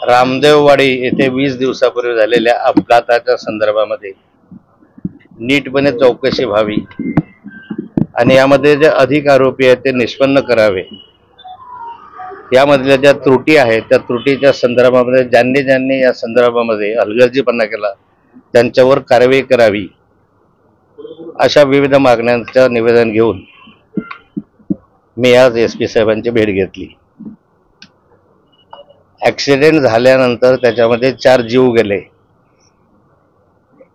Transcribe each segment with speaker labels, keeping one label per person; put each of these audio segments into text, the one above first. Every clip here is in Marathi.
Speaker 1: रामदेववाडी येथे 20 दिवसापूर्वी झालेल्या अपघाताच्या संदर्भामध्ये नीटपणे चौकशी व्हावी आणि यामध्ये जे अधिक आरोपी आहेत ते निष्पन्न करावे. यामधल्या ज्या त्रुटी आहेत त्या त्रुटीच्या संदर्भामध्ये ज्यांनी ज्यांनी या संदर्भामध्ये हलगर्जीपणा केला त्यांच्यावर कारवाई करावी, अशा विविध मागण्यांचं निवेदन घेऊन मी आज SP साहेबांची भेट घेतली. ऍक्सिडेंट झाल्यानंतर त्याच्यामध्ये 4 जीव गेले,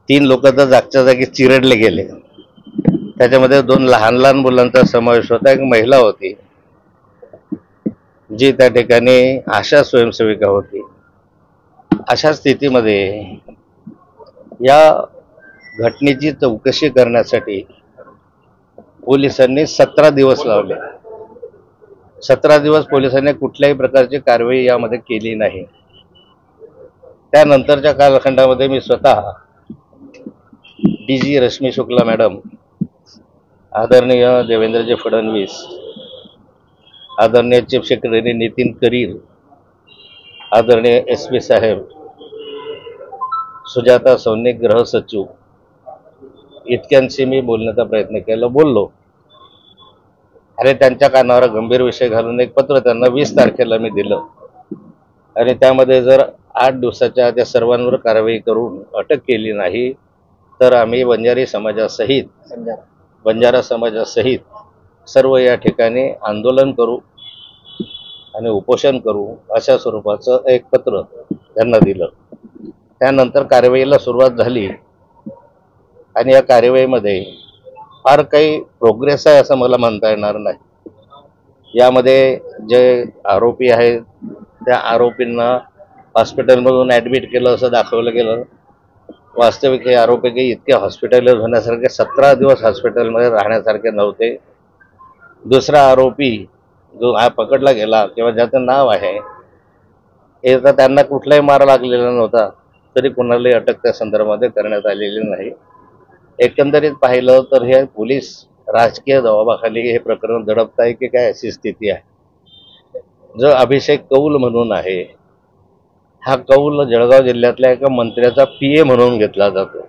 Speaker 1: 3 लोक तर जागच्या जागी चिरडले गेले. त्याच्यामध्ये 2 लहान लहान मुलांचा समावेश होता, एक महिला होती जी त्या ठिकाणी आशा स्वयंसेविका होती. अशा स्थितीमध्ये या घटनेची चौकशी करण्यासाठी पोलिसांनी 17 दिवस लावले. 17 दिवस पोलिसांनी कुठल्याही प्रकारची कारवाई यामध्ये केली नाही. त्यानंतरच्या कालखंडामध्ये मी स्वतः DG रश्मी शुक्ला मॅडम, आदरणीय देवेंद्रजी फडणवीस, आदरणीय चीफ सेक्रेटरी नितीन करीर, आदरणीय SP साहेब, सुजाता सौनिक गृह सचिव इतक्यांशी मी बोलण्याचा प्रयत्न केला, बोललो. अरे त्यांच्या कानावर गंभीर विषय घालून एक पत्र त्यांना 20 तारखेला मी दिलं आणि त्यामध्ये जर 8 दिवसाच्या त्या सर्वांवर कारवाई करून अटक केली नाही तर आम्ही बंजारा समाजासहित सर्व या ठिकाणी आंदोलन करू आणि उपोषण करू, अशा स्वरूपाचं एक पत्र त्यांना दिलं. त्यानंतर कारवाईला सुरुवात झाली आणि या कारवाईमध्ये फार काही प्रोग्रेस आहे असं मला म्हणता येणार नाही. यामध्ये जे आरोपी आहेत त्या आरोपींना हॉस्पिटलमधून ॲडमिट केलं असं दाखवलं गेलं. वास्तविक हे आरोपी काही इतके हॉस्पिटलाइज होण्यासारखे 17 दिवस हॉस्पिटलमध्ये राहण्यासारखे नव्हते. दुसरा आरोपी जो पकडला गेला किंवा ज्याचं नाव आहे हे तर त्यांना कुठलाही मार लागलेला नव्हता, तरी कुणालाही अटक त्या संदर्भामध्ये करण्यात आलेली नाही. एकंदरीत पाहिलं तर हे पोलीस राजकीय दबावाखाली हे प्रकरण दडपत आहे की काय, अशी स्थिती आहे. जो अभिषेक कौल म्हणून आहे, हा कौल जळगाव जिल्ह्यातल्या एका मंत्र्याचा PA म्हणून घेतला जातो.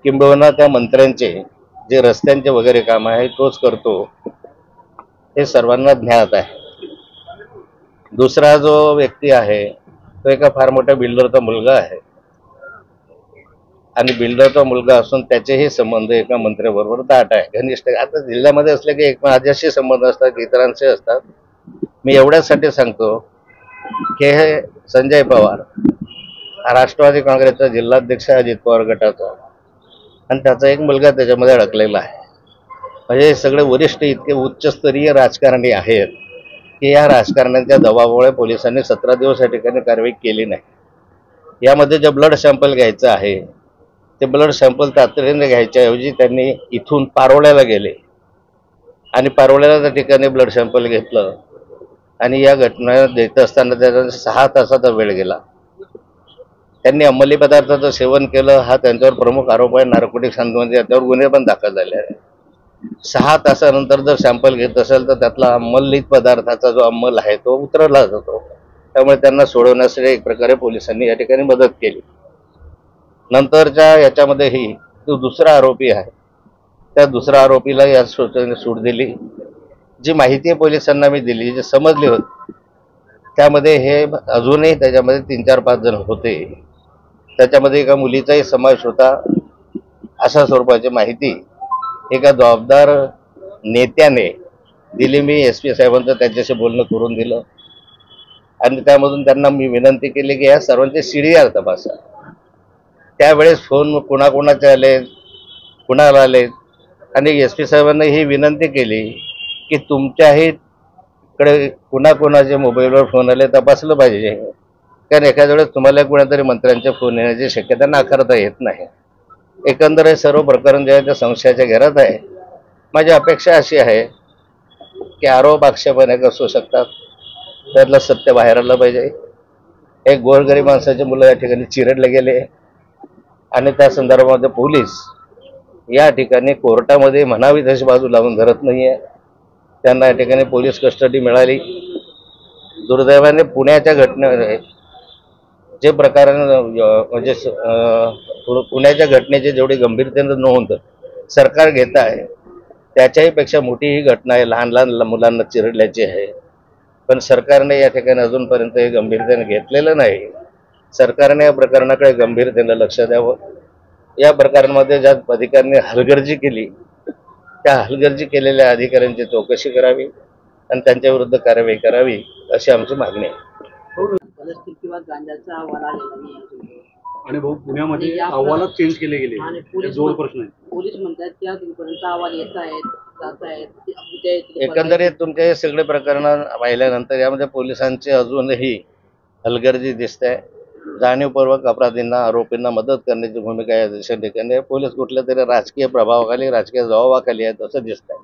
Speaker 1: किंबहुना त्या मंत्र्यांचे जे रस्त्यांचे वगैरे काम आहे तोच करतो, हे सर्वांना ज्ञात आहे. दुसरा जो व्यक्ती आहे तो एका फार मोठ्या बिल्डरचा मुलगा आहे आणि बिल्डरचा मुलगा असून त्याचेही संबंध एका मंत्र्याबरोबर दाट आहे, घनिष्ठ. आता जिल्ह्यामध्ये असले की एक माझ्याशी संबंध असतात, इतरांचे असतात. मी एवढ्यासाठी सांगतो की हे संजय पवार राष्ट्रवादी काँग्रेसचा जिल्हाध्यक्ष अजित पवार गटाचा आणि त्याचा एक मुलगा त्याच्यामध्ये अडकलेला आहे. म्हणजे हे सगळे वरिष्ठ इतके उच्चस्तरीय राजकारणी आहेत की या राजकारण्यांच्या दबावामुळे पोलिसांनी 17 दिवस या ठिकाणी कारवाई केली नाही. यामध्ये जे ब्लड सॅम्पल घ्यायचं आहे ते ब्लड सॅम्पल तातडीने घ्यायच्याऐवजी त्यांनी इथून पारोळ्याला गेले आणि पारोळ्याला त्या ठिकाणी ब्लड सॅम्पल घेतलं आणि या घटना देत असताना त्याचा 6 तासाचा वेळ गेला. त्यांनी अंमली पदार्थाचं सेवन केलं, हा त्यांच्यावर प्रमुख आरोप आहे. नार्कोटिक संबंधी याच्यावर गुन्हे पण दाखल झाले आहे. 6 तासानंतर जर सॅम्पल घेत असेल तर त्यातला अंमलीत पदार्थाचा जो अंमल आहे तो उतरवला जातो. त्यामुळे त्यांना सोडवण्यासाठी एक प्रकारे पोलिसांनी या ठिकाणी मदत केली. नंतरच्या याच्यामध्येही जो दुसरा आरोपी आहे त्या दुसऱ्या आरोपीला या सूचनेने सूट दिली. जी माहिती पोलिसांना मी दिली, जे समजली होती, त्यामध्ये हे अजूनही त्याच्यामध्ये 3-4-5 जण होते. त्याच्यामध्ये एका मुलीचाही समावेश होता. अशा स्वरूपाची माहिती एका जबाबदार नेत्याने दिली. मी SP साहेबांचं त्याच्याशी बोलणं करून दिलं आणि त्यामधून त्यांना मी विनंती केली की या सर्वांचे CDR तपासा. त्यावेळेस फोन कुणाकुणाचे आले, कुणाला आले, आणि SP साहेबांना ही विनंती केली की तुमच्याही कडे कुणाकुणाचे मोबाईलवर फोन आले तपासलं पाहिजे, कारण एखाद्या वेळेस तुम्हाला कुणातरी मंत्र्यांचे फोन येण्याची शक्यता नाकारता येत नाही. एकंदर हे सर्व प्रकरण जे आहे ते संशयाच्या घेरात आहे. माझी अपेक्षा अशी आहे की आरोप आक्षेप अनेक असू शकतात, त्यातलं सत्य बाहेर आलं पाहिजे. एक गोरगरीब माणसाचे मुलं या ठिकाणी चिरडले गेले आणि त्या संदर्भामध्ये पोलीस या ठिकाणी कोर्टामध्ये म्हणावी तशी बाजू लावून धरत नाहीये. त्यांना या ठिकाणी पोलीस कस्टडी मिळाली. दुर्दैवाने पुण्याच्या घटनेमध्ये जे प्रकरण म्हणजे पुण्याच्या घटनेची जेवढी गंभीरतेनं नोंद सरकार घेत आहे त्याच्याही पेक्षा मोठी ही घटना आहे. लहान लहान मुलांना चिरडल्याची आहे, पण सरकारने या ठिकाणी अजूनपर्यंत हे गंभीरतेने घेतलेलं नाही. सरकारने या प्रकरणाकडे गंभीरतेने लक्ष द्यावं. या प्रकरणामध्ये ज्या अधिकाऱ्यांनी हलगर्जी केली त्या हलगर्जी केलेल्या अधिकाऱ्यांची चौकशी करावी आणि त्यांच्या विरुद्ध कारवाई करावी अशी आमची मागणी आहे.
Speaker 2: प्लास्टिक किंवा गांजाचा अहवाल आलेला नाही अजून.
Speaker 3: आणि भाऊ पुण्यामध्ये
Speaker 2: आणि या
Speaker 3: अहवालात चेंज केले गेले
Speaker 2: आणि
Speaker 3: हे जोड प्रश्न आहे.
Speaker 2: पोलीस म्हणतात की अजूनपर्यंत अहवाल येत आहेत, जात आहेत. ते उद्या येतील.
Speaker 1: एकंदरीत तुमचे हे सगळे प्रकरण पाहिल्यानंतर यामध्ये पोलिसांची अजूनही हलगर्जी दिसते. जाणीवपूर्वक अपराधींना आरोपींना मदत करण्याची भूमिका या दिशेने पोलीस कुठल्या तरी राजकीय प्रभावाखाली राजकीय जबाबाखाली आहेत असं दिसत आहे.